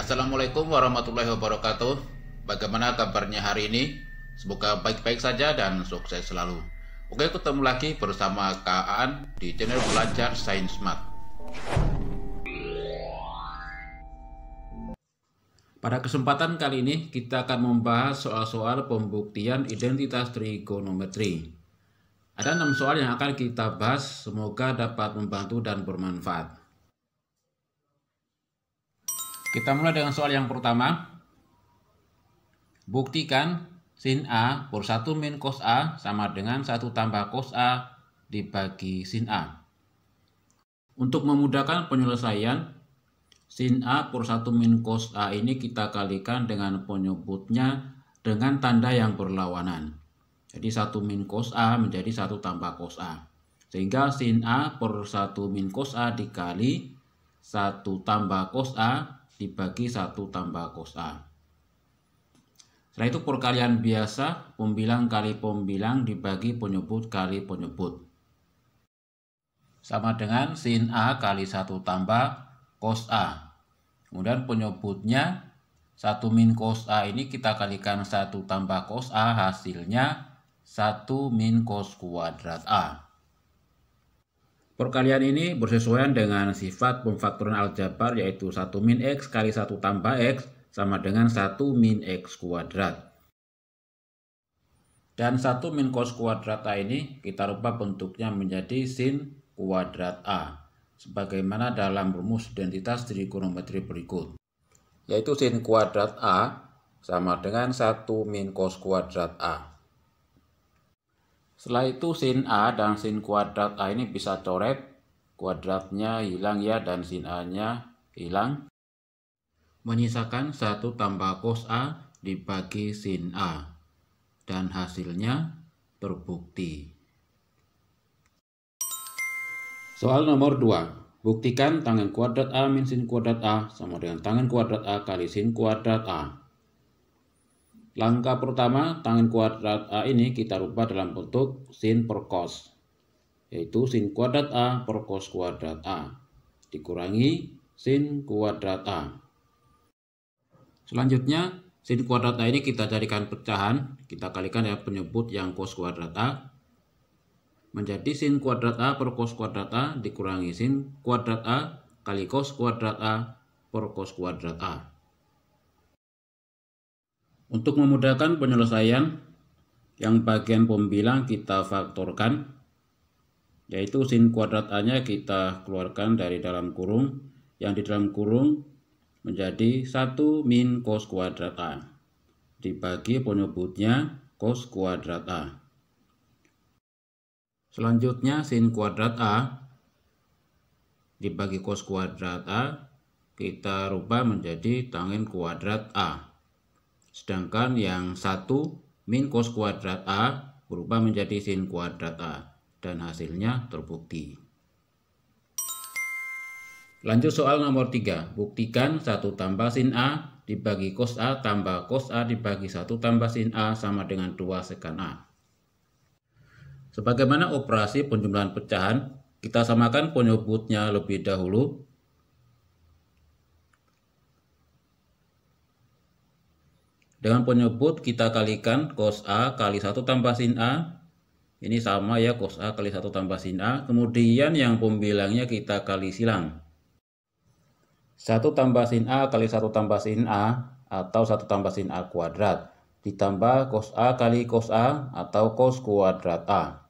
Assalamualaikum warahmatullahi wabarakatuh. Bagaimana kabarnya hari ini? Semoga baik-baik saja dan sukses selalu. Oke, ketemu lagi bersama Kak Aan di channel Belajar Sains Mat. Pada kesempatan kali ini kita akan membahas soal-soal pembuktian identitas trigonometri. Ada 6 soal yang akan kita bahas, semoga dapat membantu dan bermanfaat. Kita mulai dengan soal yang pertama. Buktikan sin A per 1 min cos A sama dengan 1 tambah cos A dibagi sin A. Untuk memudahkan penyelesaian, sin A per 1 min cos A ini kita kalikan dengan penyebutnya dengan tanda yang berlawanan. Jadi 1 min cos A menjadi 1 tambah cos A. Sehingga sin A per 1 min cos A dikali 1 tambah cos A dibagi 1 tambah cos A. Setelah itu perkalian biasa, pembilang kali pembilang dibagi penyebut kali penyebut. Sama dengan sin A kali 1 tambah cos A. Kemudian penyebutnya 1 min cos A ini kita kalikan 1 tambah cos A, hasilnya 1 min cos kuadrat A. Perkalian ini bersesuaian dengan sifat pemfaktoran aljabar, yaitu 1 min X kali 1 tambah X sama dengan 1 min X kuadrat. Dan 1 min cos kuadrat A ini kita rubah bentuknya menjadi sin kuadrat A, sebagaimana dalam rumus identitas trigonometri berikut. Yaitu sin kuadrat A sama dengan 1 min cos kuadrat A. Setelah itu sin A dan sin kuadrat A ini bisa coret, kuadratnya hilang ya dan sin A-nya hilang. Menyisakan 1 tambah cos A dibagi sin A. Dan hasilnya terbukti. Soal nomor 2. Buktikan tangen kuadrat A min sin kuadrat A sama dengan tangen kuadrat A kali sin kuadrat A. Langkah pertama, tangen kuadrat A ini kita rubah dalam bentuk sin per cos, yaitu sin kuadrat A per cos kuadrat A dikurangi sin kuadrat A. Selanjutnya, sin kuadrat A ini kita carikan pecahan, kita kalikan ya penyebut yang cos kuadrat A menjadi sin kuadrat A per cos kuadrat A dikurangi sin kuadrat A kali cos kuadrat A per cos kuadrat A. Untuk memudahkan penyelesaian, yang bagian pembilang kita faktorkan, yaitu sin kuadrat A-nya kita keluarkan dari dalam kurung, yang di dalam kurung menjadi 1 min cos kuadrat A dibagi penyebutnya cos kuadrat A. Selanjutnya sin kuadrat A dibagi cos kuadrat A kita rubah menjadi tangen kuadrat A. Sedangkan yang 1 min cos kuadrat A berubah menjadi sin kuadrat A dan hasilnya terbukti. Lanjut soal nomor 3. Buktikan 1 tambah sin A dibagi cos A tambah cos A dibagi 1 tambah sin A sama dengan 2 sekan A. Sebagaimana operasi penjumlahan pecahan, kita samakan penyebutnya lebih dahulu. Dengan penyebut kita kalikan cos A kali 1 tambah sin A. Ini sama ya, cos A kali 1 tambah sin A. Kemudian yang pembilangnya kita kali silang. 1 tambah sin A kali 1 tambah sin A atau 1 tambah sin A kuadrat ditambah cos A kali cos A atau cos kuadrat A.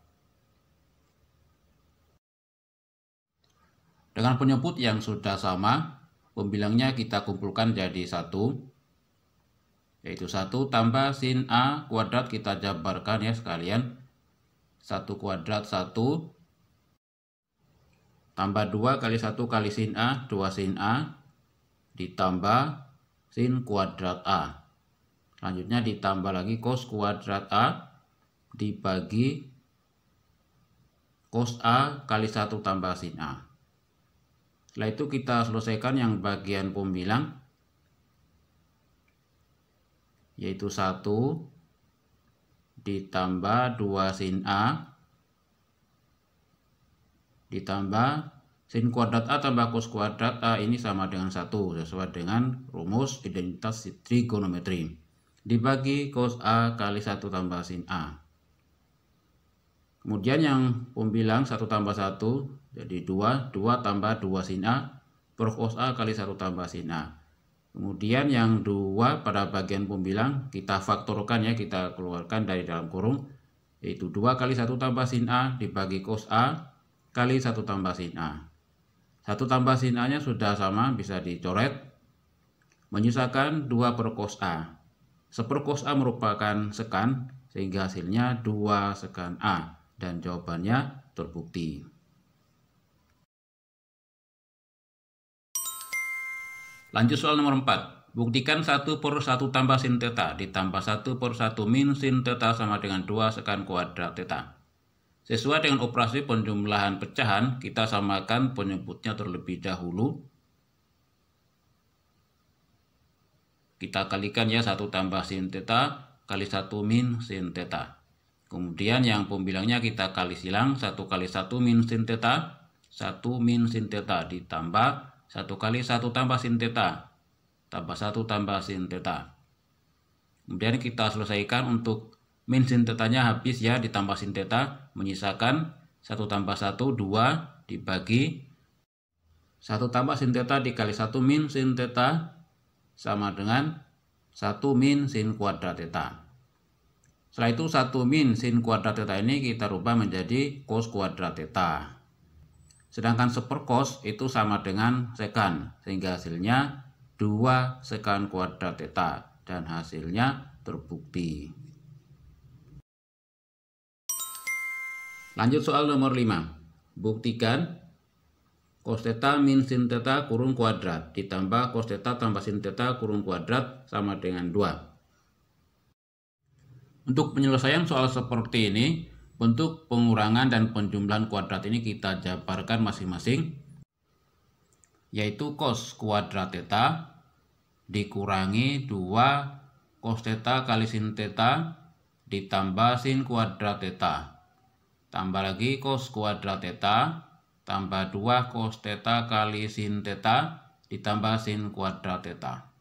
Dengan penyebut yang sudah sama, pembilangnya kita kumpulkan jadi 1. Yaitu 1 tambah sin A kuadrat kita jabarkan ya sekalian. 1 kuadrat 1 tambah 2 kali 1 kali sin A, 2 sin A ditambah sin kuadrat A. Selanjutnya ditambah lagi cos kuadrat A dibagi cos A kali 1 tambah sin A. Setelah itu kita selesaikan yang bagian pembilang, yaitu 1 ditambah 2 sin A ditambah sin kuadrat A tambah cos kuadrat A ini sama dengan 1 sesuai dengan rumus identitas trigonometri. Dibagi cos A kali 1 tambah sin A. Kemudian yang pembilang 1 tambah 1 jadi 2 tambah 2 sin A per cos A kali 1 tambah sin A. Kemudian yang 2 pada bagian pembilang kita faktorkan ya, kita keluarkan dari dalam kurung, yaitu 2 kali 1 tambah sin A dibagi cos A kali 1 tambah sin A. 1 tambah sin A nya sudah sama, bisa dicoret, menyisakan 2 per cos A. 1 per cos A merupakan sekan, sehingga hasilnya 2 sekan A, dan jawabannya terbukti. Lanjut soal nomor 4. Buktikan 1 per 1 tambah sin theta ditambah 1 per 1 min sin theta sama dengan 2 sekan kuadrat theta. Sesuai dengan operasi penjumlahan pecahan, kita samakan penyebutnya terlebih dahulu. Kita kalikan ya 1 tambah sin theta kali 1 min sin theta. Kemudian yang pembilangnya kita kali silang, 1 kali 1 min sin theta, 1 min sin theta ditambah 1 kali 1 tambah sin theta, tambah 1 tambah sin theta. Kemudian kita selesaikan untuk min sin tetanya habis ya, ditambah sin theta, menyisakan 1 tambah 1, 2 dibagi 1 tambah sin theta dikali 1 min sin theta sama dengan 1 min sin kuadrat theta. Setelah itu 1 min sin kuadrat theta ini kita rubah menjadi cos kuadrat theta. Sedangkan 1 per cos itu sama dengan sekan, sehingga hasilnya 2 sekan kuadrat theta, dan hasilnya terbukti. Lanjut soal nomor 5. Buktikan cos theta min sin theta kurung kuadrat ditambah cos theta tambah sin theta kurung kuadrat sama dengan 2. Untuk penyelesaian soal seperti ini, bentuk pengurangan dan penjumlahan kuadrat ini kita jabarkan masing-masing, yaitu cos kuadrat theta dikurangi 2 cos theta kali sin theta ditambah sin kuadrat theta, tambah lagi cos kuadrat theta, tambah 2 cos theta kali sin theta, ditambah sin kuadrat theta.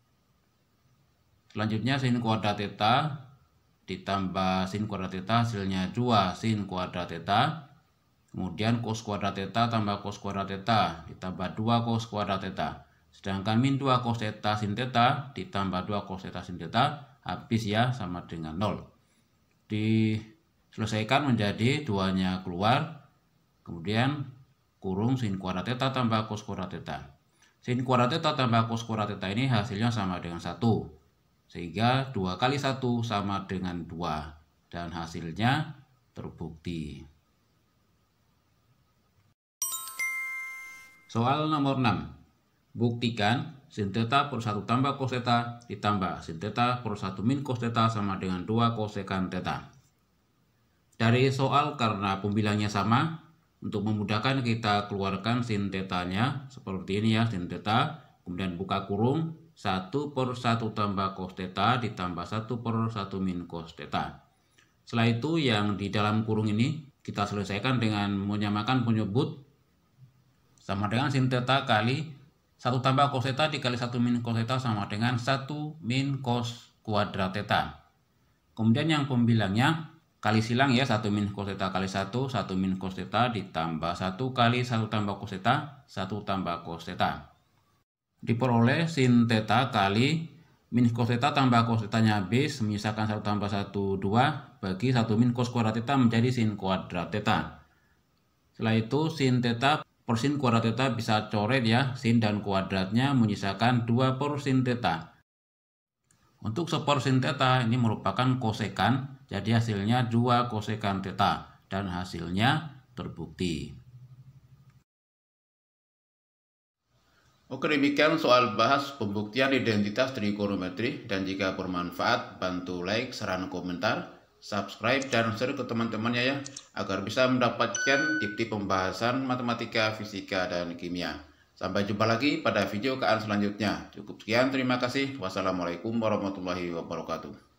Selanjutnya sin kuadrat theta, ditambah sin kuadrat theta, hasilnya 2 sin kuadrat theta. Kemudian cos kuadrat theta, tambah cos kuadrat theta, ditambah 2 cos kuadrat theta. Sedangkan min 2 cos theta sin theta, ditambah 2 cos theta sin theta, habis ya, sama dengan 0. Selesaikan menjadi 2-nya keluar, kemudian kurung sin kuadrat theta tambah cos kuadrat theta. Sin kuadrat theta tambah cos kuadrat theta ini hasilnya sama dengan 1, sehingga 2 kali 1 sama dengan 2, dan hasilnya terbukti. Soal nomor 6. Buktikan sin theta per 1 tambah cos theta ditambah sin theta per 1 min cos theta sama dengan 2 kosekan theta. Dari soal karena pembilangnya sama, untuk memudahkan kita keluarkan sin tetanya seperti ini ya, sin theta, kemudian buka kurung 1 per 1 tambah cos theta ditambah 1 per 1 min cos theta. Setelah itu yang di dalam kurung ini kita selesaikan dengan menyamakan penyebut sama dengan sin theta kali 1 tambah cos theta dikali 1 min cos theta sama dengan 1 min cos kuadrat theta. Kemudian yang pembilangnya kali silang ya, 1 min cos theta kali 1 min cos theta ditambah 1 kali 1 tambah cos theta, 1 tambah cos theta. Diperoleh sin theta kali min cos theta tambah cos theta-nya habis, menyisakan 1 tambah 1, 2, bagi 1 min cos kuadrat theta menjadi sin kuadrat theta. Setelah itu sin theta per sin kuadrat theta bisa coret ya, sin dan kuadratnya, menyisakan 2 per sin theta. Untuk 1 per sin theta ini merupakan kosekan, jadi hasilnya 2 kosekan theta, dan hasilnya terbukti. Oke, demikian soal bahas pembuktian identitas trigonometri, dan jika bermanfaat bantu like, saran, komentar, subscribe, dan share ke teman-temannya ya, agar bisa mendapatkan tip-tip pembahasan matematika, fisika, dan kimia. Sampai jumpa lagi pada video KN selanjutnya. Cukup sekian, terima kasih. Wassalamualaikum warahmatullahi wabarakatuh.